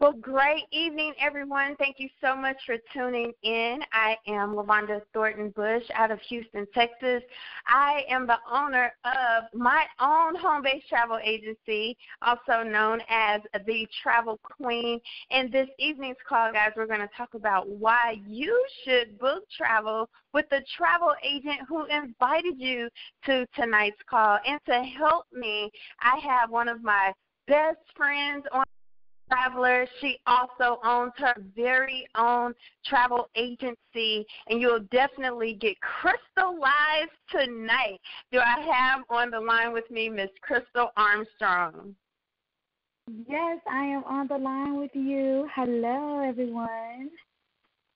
Well, great evening, everyone. Thank you so much for tuning in. I am LaVonda Thornton Bush out of Houston, Texas. I am the owner of my own home-based travel agency, also known as the Travel Queen. In this evening's call, guys, we're going to talk about why you should book travel with the travel agent who invited you to tonight's call. And to help me, I have one of my best friends on Traveler. She also owns her very own travel agency, and you'll definitely get crystallized tonight. Do I have on the line with me Miss Crystal Armstrong? Yes, I am on the line with you. Hello, everyone.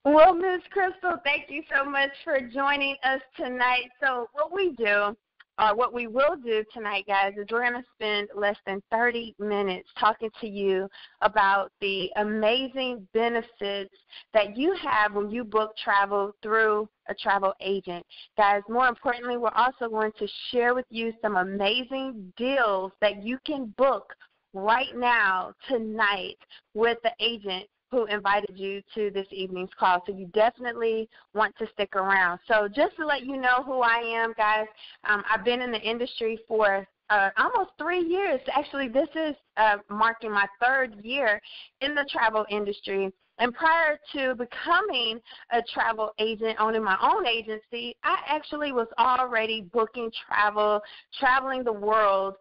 Well, Miss Crystal, thank you so much for joining us tonight. So what we will do tonight, guys, is we're going to spend less than 30 minutes talking to you about the amazing benefits that you have when you book travel through a travel agent. Guys, more importantly, we're also going to share with you some amazing deals that you can book right now, tonight, with the agent who invited you to this evening's call. So you definitely want to stick around. So just to let you know who I am, guys, I've been in the industry for almost 3 years. Actually, this is marking my 3rd year in the travel industry. And prior to becoming a travel agent, owning my own agency, I actually was already booking travel, traveling the world,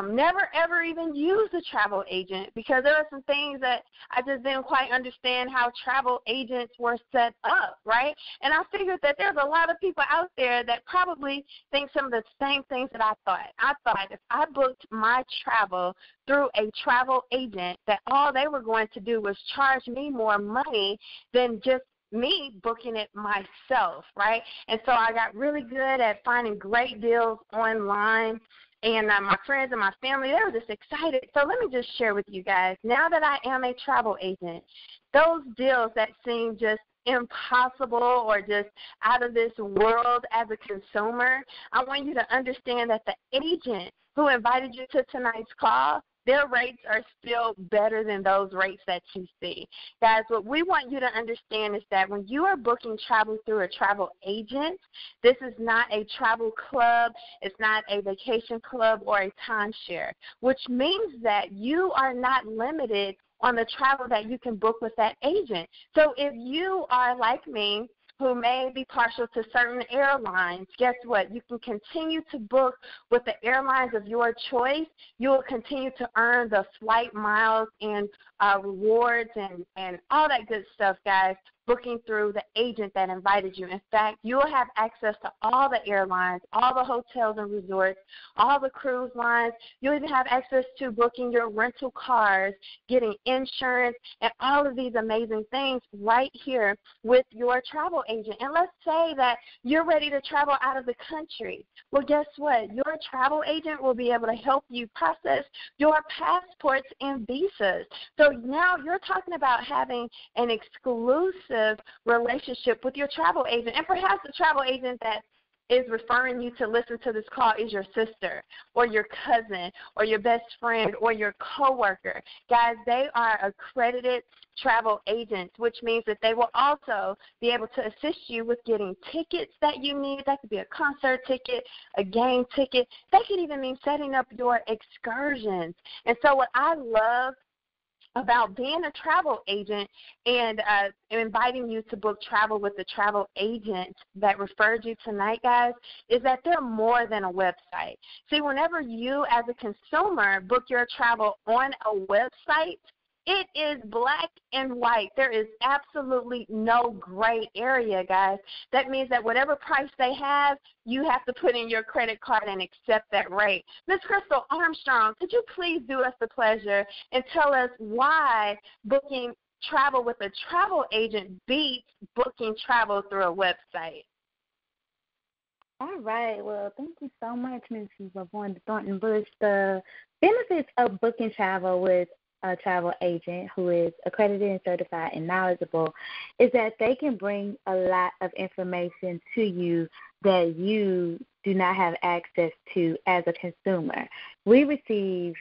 never ever even used a travel agent because there were some things that I just didn't quite understand how travel agents were set up, right? And I figured that there's a lot of people out there that probably think some of the same things that I thought. I thought if I booked my travel through a travel agent, that all they were going to do was charge me more money than just me booking it myself, right? And so I got really good at finding great deals online. And my friends and my family, they were just excited. So let me just share with you guys, now that I am a travel agent, those deals that seem just impossible or just out of this world as a consumer, I want you to understand that the agent who invited you to tonight's call, their rates are still better than those rates that you see. Guys, what we want you to understand is that when you are booking travel through a travel agent, this is not a travel club, it's not a vacation club or a timeshare, which means that you are not limited on the travel that you can book with that agent. So if you are like me, who may be partial to certain airlines, guess what? You can continue to book with the airlines of your choice. You will continue to earn the flight miles and rewards and all that good stuff, guys, booking through the agent that invited you. In fact, you will have access to all the airlines, all the hotels and resorts, all the cruise lines. You'll even have access to booking your rental cars, getting insurance, and all of these amazing things right here with your travel agent. And let's say that you're ready to travel out of the country. Well, guess what? Your travel agent will be able to help you process your passports and visas. So now you're talking about having an exclusive relationship with your travel agent, and perhaps the travel agent that is referring you to listen to this call is your sister or your cousin or your best friend or your coworker. Guys, they are accredited travel agents, which means that they will also be able to assist you with getting tickets that you need. That could be a concert ticket, a game ticket. That could even mean setting up your excursions. And so what I love about being a travel agent and inviting you to book travel with the travel agent that referred you tonight, guys, is that they're more than a website. See, whenever you as a consumer book your travel on a website, it is black and white. There is absolutely no gray area, guys. That means that whatever price they have, you have to put in your credit card and accept that rate. Ms. Crystal Armstrong, could you please do us the pleasure and tell us why booking travel with a travel agent beats booking travel through a website? All right. Well, thank you so much, Mrs. LaVonda Thornton Bush. The benefits of booking travel with a travel agent who is accredited and certified and knowledgeable is that they can bring a lot of information to you that you do not have access to as a consumer. We receive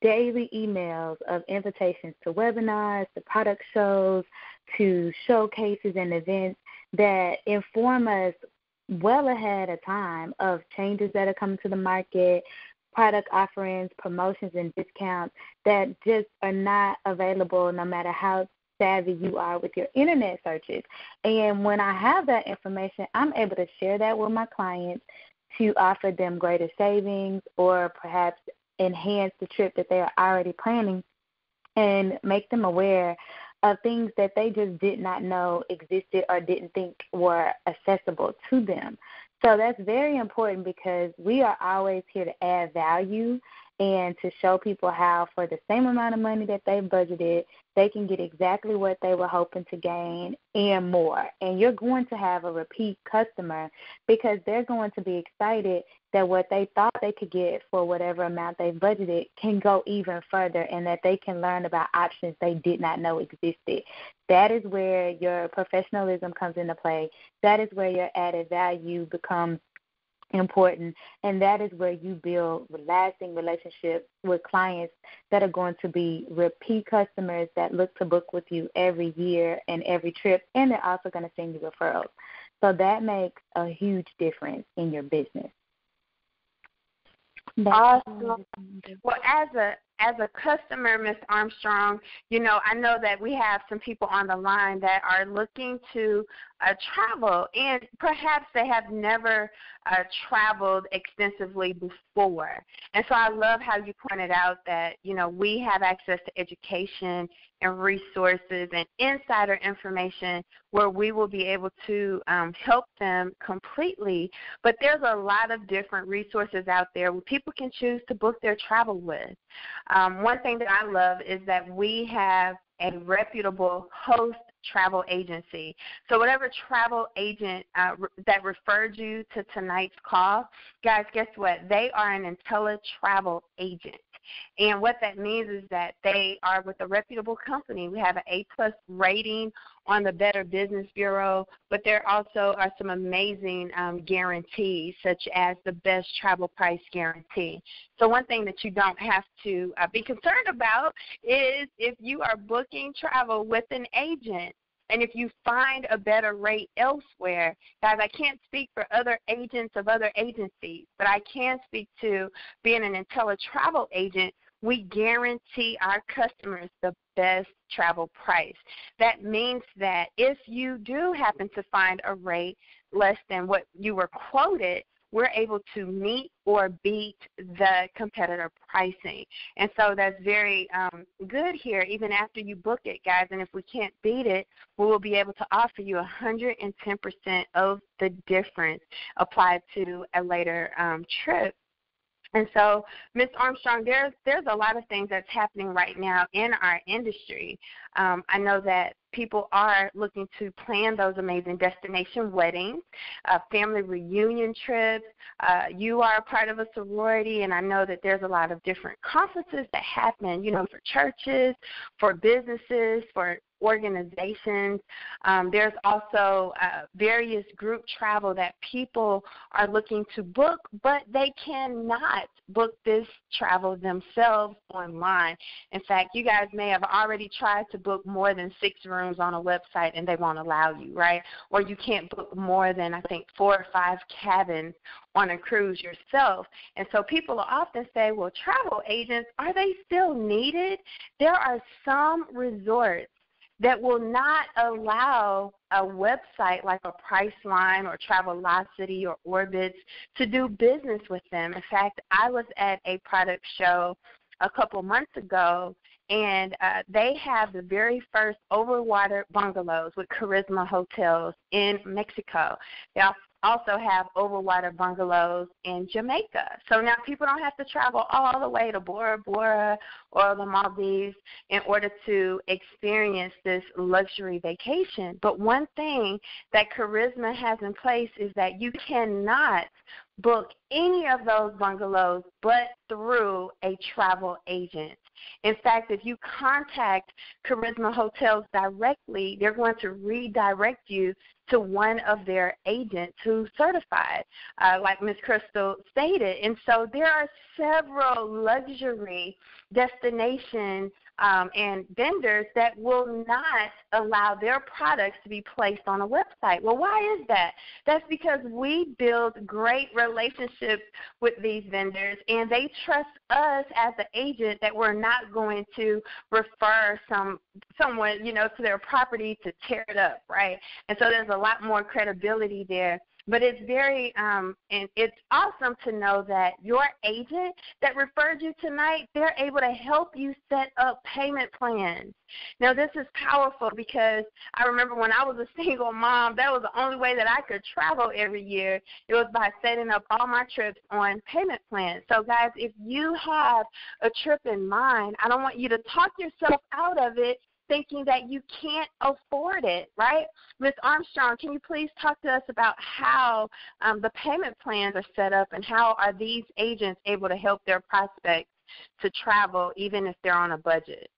daily emails of invitations to webinars, to product shows, to showcases and events that inform us well ahead of time of changes that are coming to the market, product offerings, promotions, and discounts that just are not available no matter how savvy you are with your internet searches. And when I have that information, I'm able to share that with my clients to offer them greater savings or perhaps enhance the trip that they are already planning and make them aware of things that they just did not know existed or didn't think were accessible to them. So that's very important because we are always here to add value and to show people how for the same amount of money that they budgeted, they can get exactly what they were hoping to gain and more. And you're going to have a repeat customer because they're going to be excited that what they thought they could get for whatever amount they budgeted can go even further and that they can learn about options they did not know existed. That is where your professionalism comes into play. That is where your added value becomes important, and that is where you build lasting relationships with clients that are going to be repeat customers that look to book with you every year and every trip, and they're also going to send you referrals. So that makes a huge difference in your business. Awesome. Well, as a customer, Ms. Armstrong, I know that we have some people on the line that are looking to travel, and perhaps they have never traveled extensively before. And so I love how you pointed out that, we have access to education and resources and insider information where we will be able to help them completely. But there's a lot of different resources out there where people can choose to book their travel with. One thing that I love is that we have a reputable host travel agency. So whatever travel agent that referred you to tonight's call, guys, guess what? They are an InteleTravel agent. And what that means is that they are with a reputable company. We have an A+ rating on the Better Business Bureau, but there also are some amazing guarantees, such as the best travel price guarantee. So one thing that you don't have to be concerned about is if you are booking travel with an agent, and if you find a better rate elsewhere. Guys, I can't speak for other agents of other agencies, but I can speak to being an InteleTravel agent. We guarantee our customers the best travel price. That means that if you do happen to find a rate less than what you were quoted, we're able to meet or beat the competitor pricing. And so that's very good here, even after you book it, guys. And if we can't beat it, we will be able to offer you 110% of the difference applied to a later trip. And so, Ms. Armstrong, there's a lot of things that's happening right now in our industry. I know that people are looking to plan those amazing destination weddings, family reunion trips. You are a part of a sorority, and I know that there's a lot of different conferences that happen, for churches, for businesses, for organizations. There's also various group travel that people are looking to book, but they cannot book this travel themselves online. In fact, you guys may have already tried to book more than 6 rooms on a website and they won't allow you, right? Or you can't book more than, I think, 4 or 5 cabins on a cruise yourself. And so people often say, well, travel agents, are they still needed? There are some resorts that will not allow a website like a Priceline or Travelocity or Orbitz to do business with them. In fact, I was at a product show a couple months ago, and they have the very first overwater bungalows with Charisma Hotels in Mexico. They also have overwater bungalows in Jamaica. So now people don't have to travel all the way to Bora Bora or the Maldives in order to experience this luxury vacation. But one thing that Charisma has in place is that you cannot book any of those bungalows but through a travel agent. In fact, if you contact Charisma Hotels directly, they're going to redirect you to one of their agents who's certified, like Ms. Crystal stated. And so there are several luxury destinations and vendors that will not allow their products to be placed on a website. Well, why is that? That's because we build great relationships with these vendors, and they trust us as an agent that we're not going to refer someone, to their property to tear it up, right? And so there's a lot more credibility there. But it's and it's awesome to know that your agent that referred you tonight, they're able to help you set up payment plans. Now, this is powerful because I remember when I was a single mom, that was the only way that I could travel every year. It was by setting up all my trips on payment plans. So, guys, if you have a trip in mind, I don't want you to talk yourself out of it thinking that you can't afford it, right? Ms. Armstrong, can you please talk to us about how the payment plans are set up and how are these agents able to help their prospects to travel even if they're on a budget?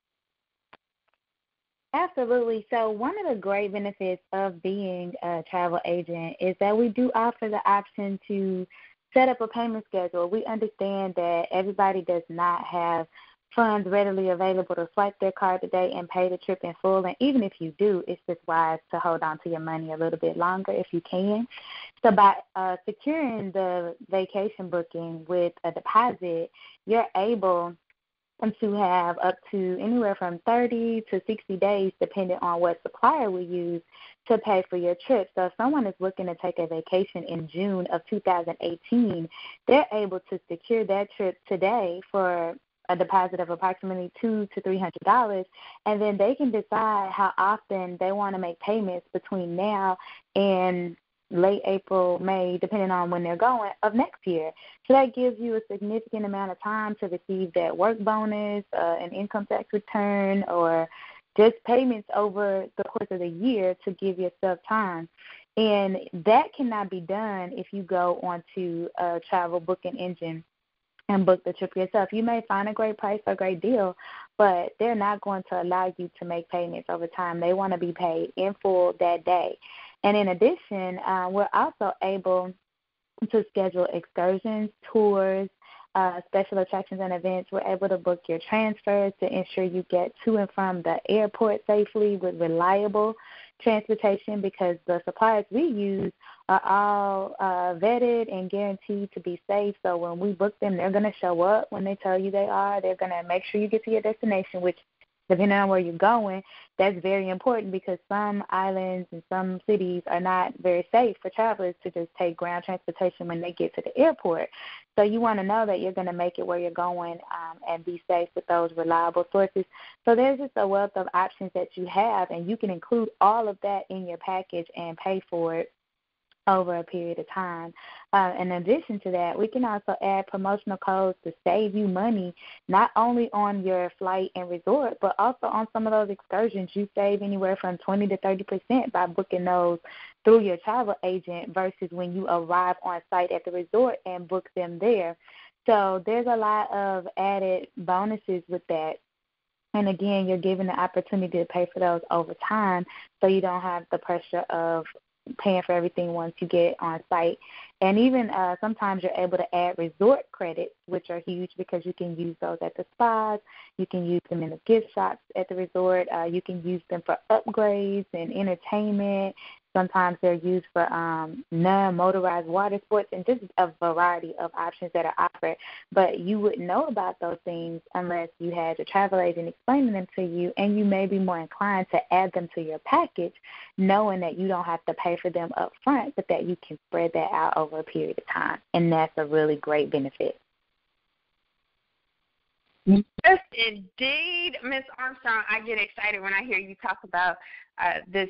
Absolutely. So one of the great benefits of being a travel agent is that we do offer the option to set up a payment schedule. We understand that everybody does not have funds readily available to swipe their card today and pay the trip in full. And even if you do, it's just wise to hold on to your money a little bit longer if you can. So by securing the vacation booking with a deposit, you're able to have up to anywhere from 30 to 60 days, depending on what supplier we use, to pay for your trip. So if someone is looking to take a vacation in June of 2018, they're able to secure that trip today for a deposit of approximately $200 to $300, and then they can decide how often they want to make payments between now and late April, May, depending on when they're going, of next year. So that gives you a significant amount of time to receive that work bonus, an income tax return, or just payments over the course of the year to give yourself time. And that cannot be done if you go onto a travel booking engine and book the trip yourself. You may find a great price or a great deal, but they're not going to allow you to make payments over time. They want to be paid in full that day. And in addition, we're also able to schedule excursions, tours, special attractions and events. We're able to book your transfers to ensure you get to and from the airport safely with reliable transportation, because the suppliers we use are all vetted and guaranteed to be safe. So when we book them, they're going to show up when they tell you they are. They're going to make sure you get to your destination, which, depending on where you're going, that's very important, because some islands and some cities are not very safe for travelers to just take ground transportation when they get to the airport. So you want to know that you're going to make it where you're going and be safe with those reliable sources. So there's just a wealth of options that you have, and you can include all of that in your package and pay for it over a period of time. In addition to that, we can also add promotional codes to save you money, not only on your flight and resort, but also on some of those excursions. You save anywhere from 20 to 30% by booking those through your travel agent versus when you arrive on site at the resort and book them there. So there's a lot of added bonuses with that. And again, you're given the opportunity to pay for those over time, so you don't have the pressure of paying for everything once you get on site. And even sometimes you're able to add resort credits, which are huge because you can use those at the spas. You can use them in the gift shops at the resort. You can use them for upgrades and entertainment. Sometimes they're used for non-motorized water sports, and just a variety of options that are offered. But you wouldn't know about those things unless you had your travel agent explaining them to you, and you may be more inclined to add them to your package, knowing that you don't have to pay for them up front, but that you can spread that out over a period of time. And that's a really great benefit. Yes, indeed, Ms. Armstrong. I get excited when I hear you talk about this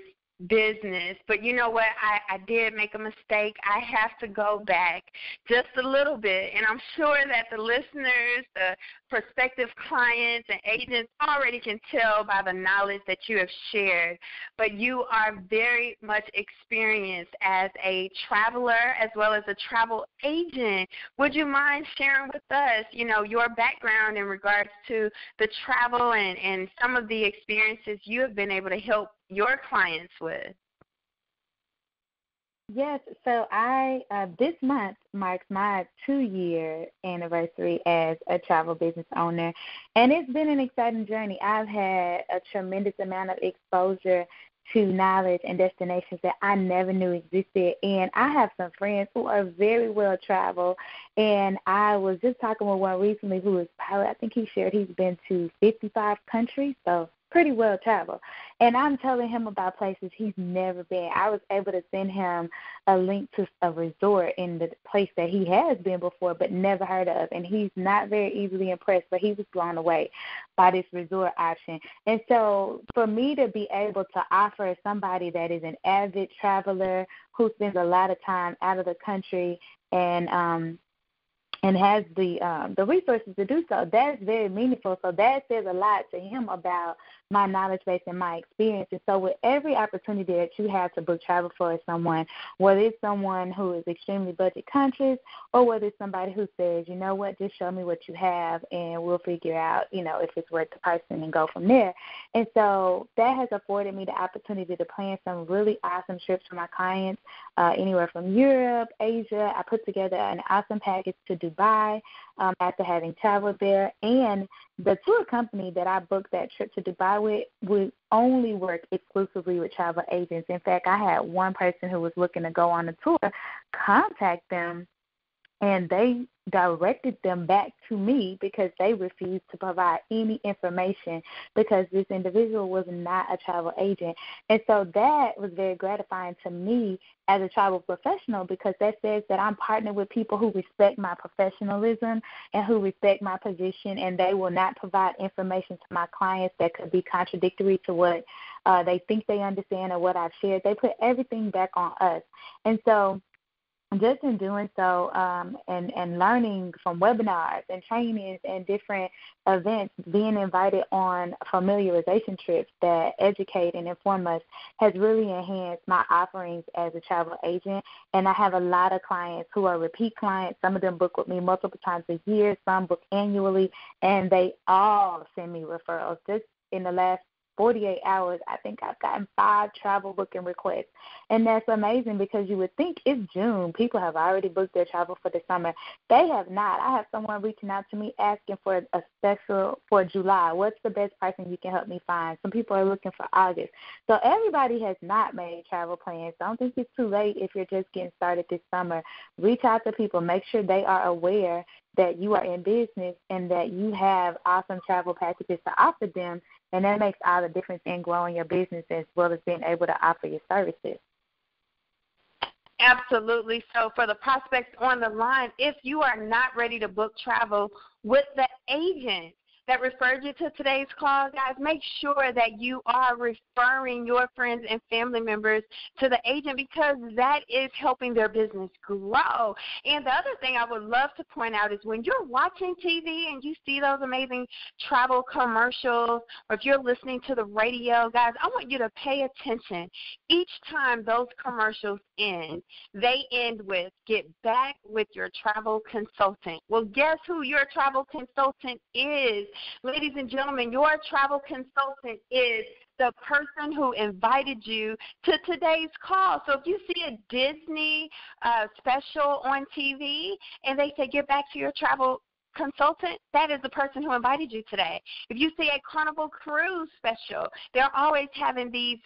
business, but you know what, I did make a mistake. I have to go back just a little bit, and I'm sure that the listeners, the prospective clients and agents already can tell by the knowledge that you have shared, but you are very much experienced as a traveler as well as a travel agent. Would you mind sharing with us, your background in regards to the travel and some of the experiences you have been able to help your clients with? Yes, so I this month marks my 2-year anniversary as a travel business owner, and it's been an exciting journey. I've had a tremendous amount of exposure to knowledge and destinations that I never knew existed, and I have some friends who are very well traveled, and I was just talking with one recently who is pilot. I think he shared he's been to 55 countries, so pretty well traveled. And I'm telling him about places he's never been. I was able to send him a link to a resort in the place that he has been before but never heard of. And he's not very easily impressed, but he was blown away by this resort option. And so for me to be able to offer somebody that is an avid traveler who spends a lot of time out of the country and has the resources to do so, that's very meaningful. So that says a lot to him about my knowledge base and my experience. And so with every opportunity that you have to book travel for someone, whether it's someone who is extremely budget conscious or whether it's somebody who says, you know what, just show me what you have and we'll figure out, if it's worth the person and go from there. And so that has afforded me the opportunity to plan some really awesome trips for my clients, anywhere from Europe, Asia. I put together an awesome package to Dubai after having traveled there. And the tour company that I booked that trip to Dubai with would only work exclusively with travel agents. In fact, I had one person who was looking to go on a tour contact them, and they directed them back to me because they refused to provide any information because this individual was not a travel agent. And so that was very gratifying to me as a travel professional because that says that I'm partnered with people who respect my professionalism and who respect my position, and they will not provide information to my clients that could be contradictory to what they think they understand or what I've shared. They put everything back on us. And so just in doing so and learning from webinars and trainings and different events, being invited on familiarization trips that educate and inform us has really enhanced my offerings as a travel agent. And I have a lot of clients who are repeat clients. Some of them book with me multiple times a year, some book annually, and they all send me referrals. Just in the last 48 hours, I think I've gotten 5 travel booking requests. And that's amazing because you would think it's June. People have already booked their travel for the summer. They have not. I have someone reaching out to me asking for a special for July. What's the best pricing you can help me find? Some people are looking for August. So everybody has not made travel plans. I don't think it's too late if you're just getting started this summer. Reach out to people. Make sure they are aware that you are in business and that you have awesome travel packages to offer them, and that makes all the difference in growing your business as well as being able to offer your services. Absolutely. So for the prospects on the line, if you are not ready to book travel with the agent that referred you to today's call, guys, make sure that you are referring your friends and family members to the agent because that is helping their business grow. And the other thing I would love to point out is when you're watching TV and you see those amazing travel commercials, or if you're listening to the radio, guys, I want you to pay attention. Each time those commercials end, they end with, get back with your travel consultant. Well, guess who your travel consultant is? Ladies and gentlemen, your travel consultant is the person who invited you to today's call. So if you see a Disney special on TV and they say get back to your travel consultant, that is the person who invited you today. If you see a Carnival Cruise special, they're always having these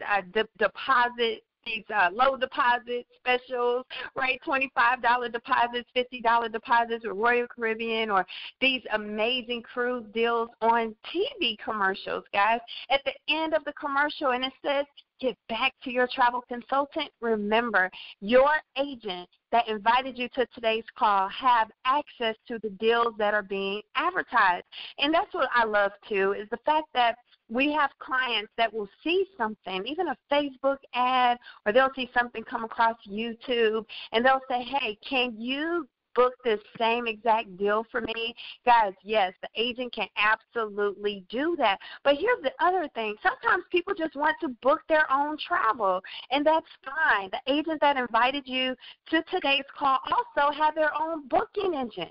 low deposit specials, right? $25 deposits, $50 deposits with Royal Caribbean, or these amazing cruise deals on TV commercials, guys. At the end of the commercial, and it says, get back to your travel consultant. Remember, your agent that invited you to today's call have access to the deals that are being advertised. And that's what I love, too, is the fact that we have clients that will see something, even a Facebook ad, or they'll see something come across YouTube, and they'll say, hey, can you book this same exact deal for me? Guys, yes, the agent can absolutely do that. But here's the other thing. Sometimes people just want to book their own travel, and that's fine. The agent that invited you to today's call also have their own booking engine.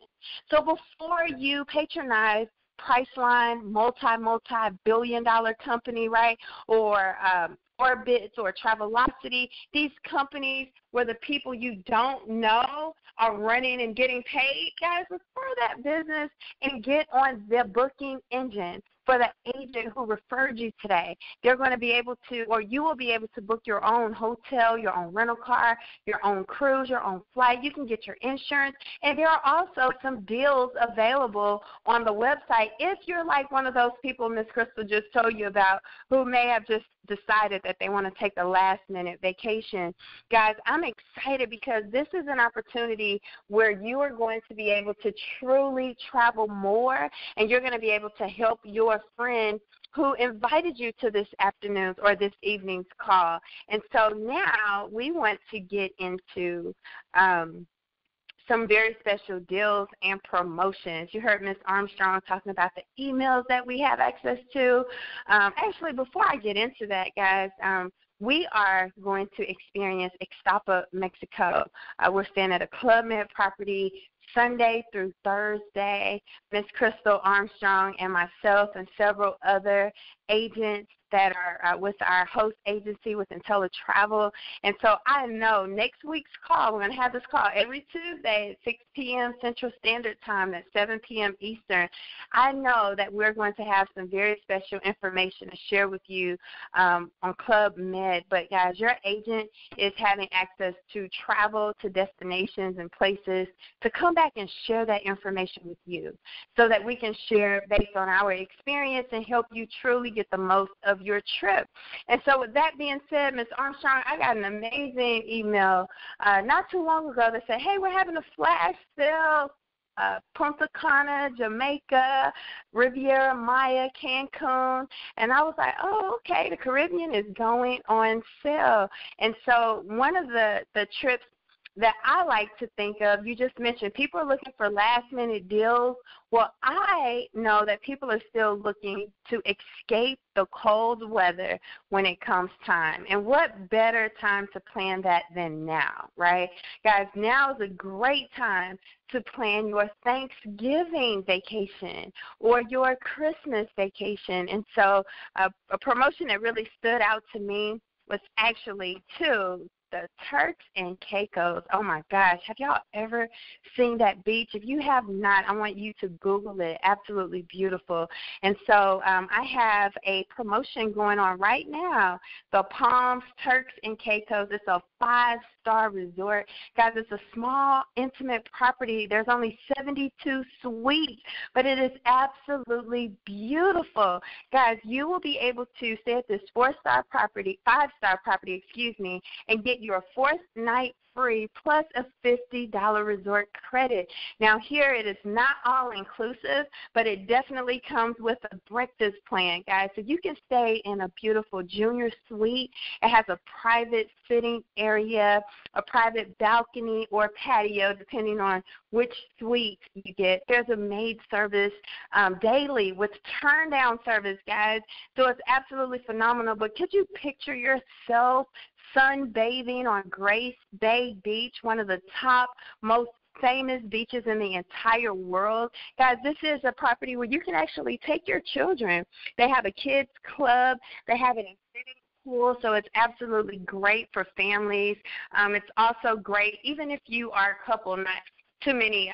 So before you patronize Priceline, multi-billion-dollar company, right? Or Orbitz or Travelocity, these companies where the people you don't know are running and getting paid, guys, refer that business and get on their booking engine for the agent who referred you today. They're going to be able to, or you will be able to book your own hotel, your own rental car, your own cruise, your own flight. You can get your insurance. And there are also some deals available on the website if you're like one of those people Ms. Crystal just told you about who may have just decided that they want to take a last-minute vacation. Guys, I'm excited because this is an opportunity where you are going to be able to truly travel more, and you're going to be able to help your friend who invited you to this afternoon's or this evening's call. And so now we want to get into some very special deals and promotions. You heard Ms. Armstrong talking about the emails that we have access to. Actually, before I get into that, guys, we are going to experience Ixtapa, Mexico. We're staying at a Club Med property Sunday through Thursday. Ms. Crystal Armstrong and myself and several other agents that are with our host agency with InteleTravel. And so I know next week's call, we're going to have this call every Tuesday at 6 p.m. Central Standard Time at 7 p.m. Eastern. I know that we're going to have some very special information to share with you on Club Med. But, guys, your agent is having access to travel to destinations and places to come back and share that information with you so that we can share based on our experience and help you truly get the most of your trip. And so with that being said, Ms. Armstrong, I got an amazing email not too long ago that said, hey, we're having a flash sale, Punta Cana, Jamaica, Riviera Maya, Cancun. And I was like, oh, okay, the Caribbean is going on sale. And so one of the trips that I like to think of, you just mentioned people are looking for last-minute deals. Well, I know that people are still looking to escape the cold weather when it comes time. And what better time to plan that than now, right? Guys, now is a great time to plan your Thanksgiving vacation or your Christmas vacation. And so a promotion that really stood out to me was actually two. The Turks and Caicos. Oh, my gosh. Have y'all ever seen that beach? If you have not, I want you to Google it. Absolutely beautiful. And so I have a promotion going on right now. The Palms, Turks and Caicos. It's a 5-star resort. Guys, it's a small, intimate property. There's only 72 suites, but it is absolutely beautiful. Guys, you will be able to stay at this 5-star property, and get your 4th night free plus a $50 resort credit. Now here it is not all inclusive, but it definitely comes with a breakfast plan, guys. So you can stay in a beautiful junior suite. It has a private sitting area, a private balcony or patio, depending on which suite you get. There's a maid service daily with turn down service, guys. So it's absolutely phenomenal. But could you picture yourself sunbathing on Grace Bay Beach, one of the top, most famous beaches in the entire world? Guys, this is a property where you can actually take your children. They have a kids club. They have an infinity pool, so it's absolutely great for families. It's also great even if you are a couple, not too many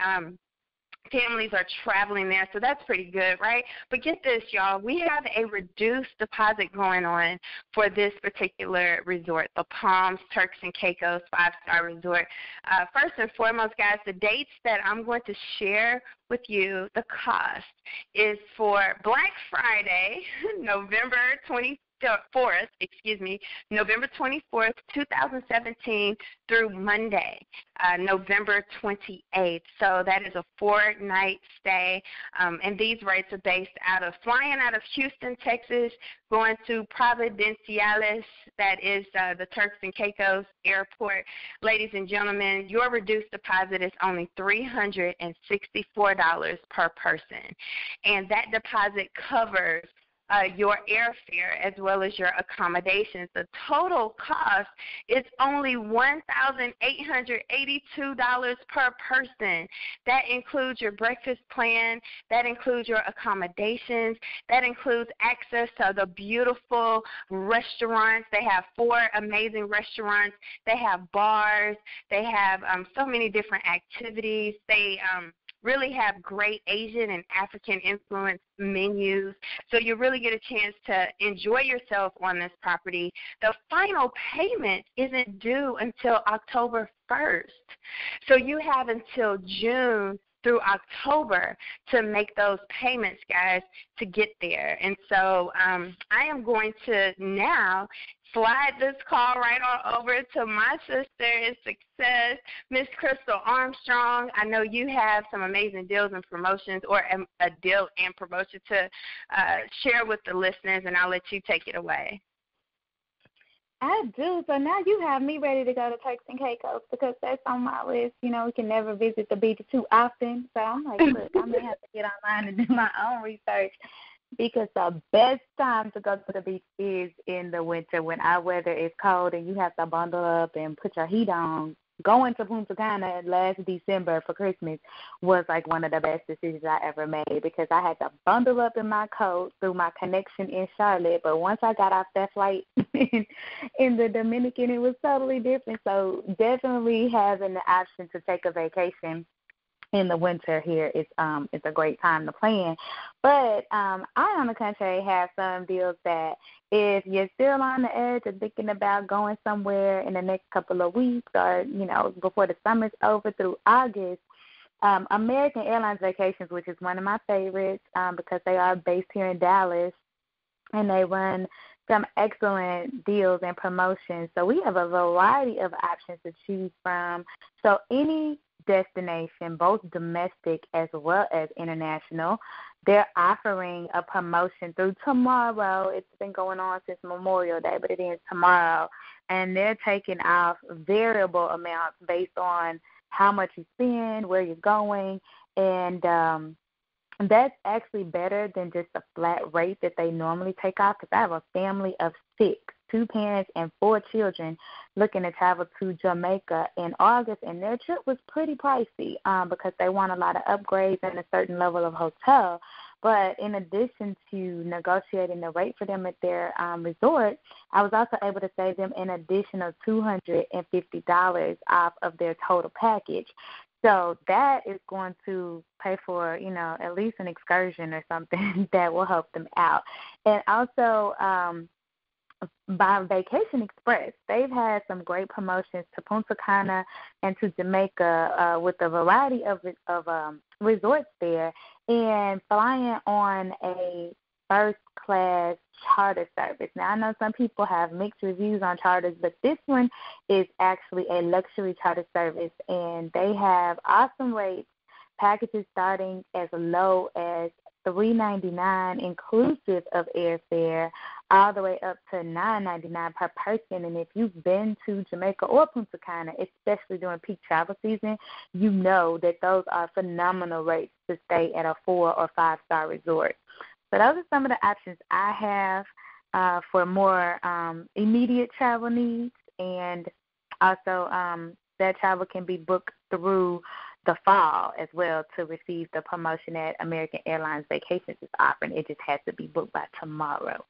families are traveling there, so that's pretty good, right? But get this, y'all. We have a reduced deposit going on for this particular resort, the Palms, Turks and Caicos 5-star resort. First and foremost, guys, the dates that I'm going to share with you, the cost, is for Black Friday, November 24th, 2017 through Monday, November 28th. So that is a 4-night stay, and these rates are flying out of Houston, Texas, going to Providenciales, that is the Turks and Caicos airport. Ladies and gentlemen, your reduced deposit is only $364 per person, and that deposit covers your airfare as well as your accommodations. The total cost is only $1,882 per person. That includes your breakfast plan. That includes your accommodations. That includes access to the beautiful restaurants. They have 4 amazing restaurants. They have bars. They have so many different activities. They really have great Asian and African influence menus. So you really get a chance to enjoy yourself on this property. The final payment isn't due until October 1st. So you have until June through October to make those payments, guys, to get there. And so I am going to now slide this call right on over to my sister in success, Miss Crystal Armstrong. I know you have some amazing deals and promotions, or a deal and promotion to share with the listeners, and I'll let you take it away. I do. So now you have me ready to go to Turks and Caicos because that's on my list. You know, we can never visit the beach too often. So I'm like, look, I may have to get online and do my own research because the best time to go to the beach is in the winter when our weather is cold and you have to bundle up and put your heat on. Going to Punta Cana last December for Christmas was like one of the best decisions I ever made because I had to bundle up in my coat through my connection in Charlotte. But once I got off that flight in the Dominican, it was totally different. So definitely having the option to take a vacation in the winter here is it's a great time to plan. But I, on the contrary, have some deals that if you're still on the edge of thinking about going somewhere in the next couple of weeks or, you know, before the summer's over through August, American Airlines Vacations, which is one of my favorites because they are based here in Dallas, and they run some excellent deals and promotions. So we have a variety of options to choose from. So any destination, both domestic as well as international, they're offering a promotion through tomorrow. It's been going on since Memorial Day, but it ends tomorrow. And they're taking off variable amounts based on how much you spend, where you're going, and that's actually better than just a flat rate that they normally take off because I have a family of 6, 2 parents and 4 children looking to travel to Jamaica in August, and their trip was pretty pricey because they want a lot of upgrades and a certain level of hotel. But in addition to negotiating the rate for them at their resort, I was also able to save them an additional $250 off of their total package. So that is going to pay for, you know, at least an excursion or something that will help them out. And also, by Vacation Express, they've had some great promotions to Punta Cana and to Jamaica with a variety of resorts there, and flying on a first-class charter service. Now, I know some people have mixed reviews on charters, but this one is actually a luxury charter service, and they have awesome rates, packages starting as low as $399 inclusive of airfare, all the way up to $999 per person. And if you've been to Jamaica or Punta Cana, especially during peak travel season, you know that those are phenomenal rates to stay at a 4- or 5-star resort. So those are some of the options I have for more immediate travel needs, and also that travel can be booked through the fall as well to receive the promotion that American Airlines Vacations is offering. It just has to be booked by tomorrow.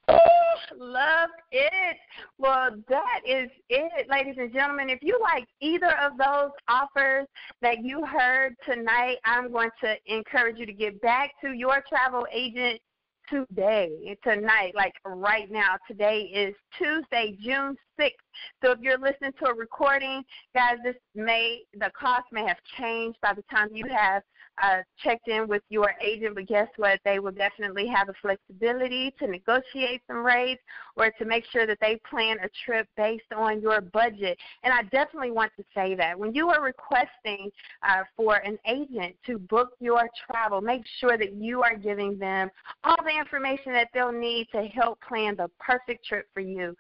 Oh, love it. Well, that is it, ladies and gentlemen. If you like either of those offers that you heard tonight, I'm going to encourage you to get back to your travel agent tonight, like right now. Today is Tuesday, June 6th. So if you're listening to a recording, guys, the cost may have changed by the time you have checked in with your agent, but guess what? They will definitely have the flexibility to negotiate some rates or to make sure that they plan a trip based on your budget. And I definitely want to say that when you are requesting for an agent to book your travel, make sure that you are giving them all the information that they'll need to help plan the perfect trip for you,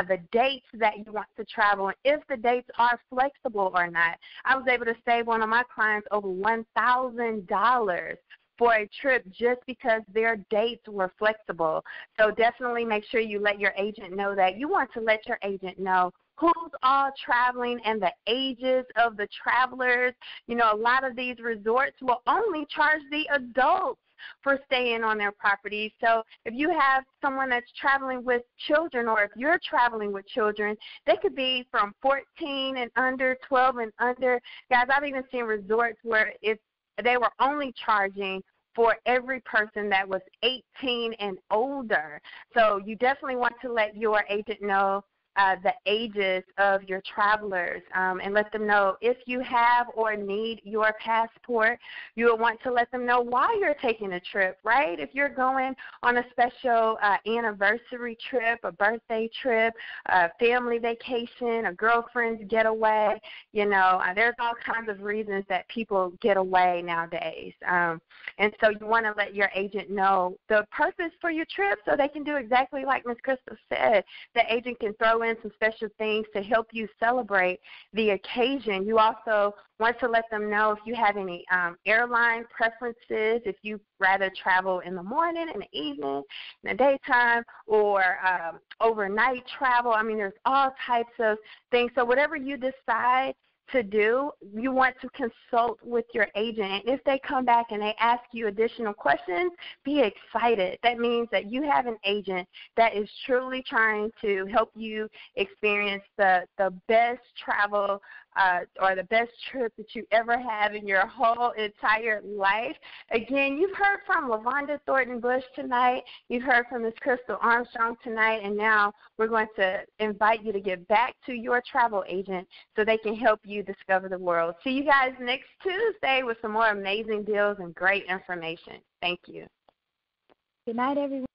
the dates that you want to travel, and if the dates are flexible or not. I was able to save one of my clients over $1,000 for a trip just because their dates were flexible. So definitely make sure you let your agent know that. You want to let your agent know who's all traveling and the ages of the travelers. You know, a lot of these resorts will only charge the adults for staying on their property. So if you have someone that's traveling with children, or if you're traveling with children, they could be from 14 and under, 12 and under. Guys, I've even seen resorts where if they were only charging for every person that was 18 and older. So you definitely want to let your agent know the ages of your travelers, and let them know if you have or need your passport. You will want to let them know why you're taking a trip, right? If you're going on a special anniversary trip, a birthday trip, a family vacation, a girlfriend's getaway, you know, there's all kinds of reasons that people get away nowadays. And so you want to let your agent know the purpose for your trip so they can do exactly like Ms. Crystal said. The agent can throw in some special things to help you celebrate the occasion. You also want to let them know if you have any airline preferences, if you rather travel in the morning, in the evening, in the daytime, or overnight travel. I mean, there's all types of things. So whatever you decide to do, you want to consult with your agent. And if they come back and they ask you additional questions, be excited. That means that you have an agent that is truly trying to help you experience the best travel or the best trip that you ever have in your whole entire life. Again, you've heard from LaVonda Thornton-Bush tonight. You've heard from Ms. Crystal Armstrong tonight, and now we're going to invite you to get back to your travel agent so they can help you discover the world. See you guys next Tuesday with some more amazing deals and great information. Thank you. Good night, everyone.